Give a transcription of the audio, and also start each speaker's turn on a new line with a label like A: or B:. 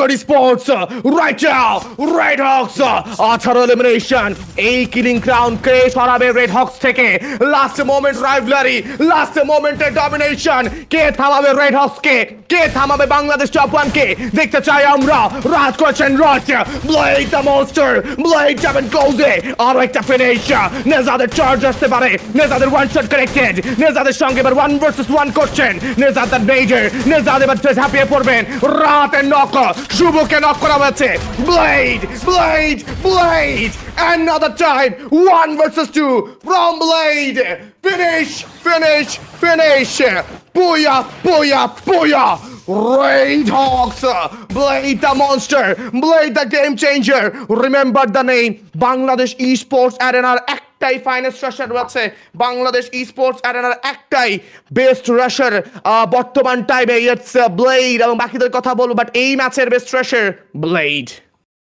A: Good sports right now, Red Hawks 18 elimination এই killing crown কে সরাবে red Hawks থেকে last moment rivalry last মোমেন্টে domination কে থামাবে red Hawks কে থামাবে Bangladesh top 1 কে দেখতে চাই আমরা রাজ করছেন রাজ ব্লেড দ্য মনস্টার ব্লেড যাবেন ক্লোজে আর একটা ফিনিশ নেজাদের চার্জ আসতে পারে নেজাদের ওয়ান শট কানেক্টেড নেজাদের সঙ্গে এবার 1 ভার্সেস 1 করছেন নেজাদ মেজর নেজাদ এবার ঝাঁপিয়ে পড়বেন রাতের নক শুভকে নক করা হয়েছে blade another time 1 versus 2 from Blade finish booyah Red Hawks Blade the monster Blade the game changer remember the name Bangladesh Esports Arena একটাই ফাইনাস্ট রাশার রয়েছে বাংলাদেশ স্পোর্টস অ্যারেনার একটাই বেস্ট রাশার বর্তমান টাইমে ইটস ব্লেড এবং বাকিদের কথা বলবো বাট এই ম্যাচের বেস্ট রাশার ব্লেড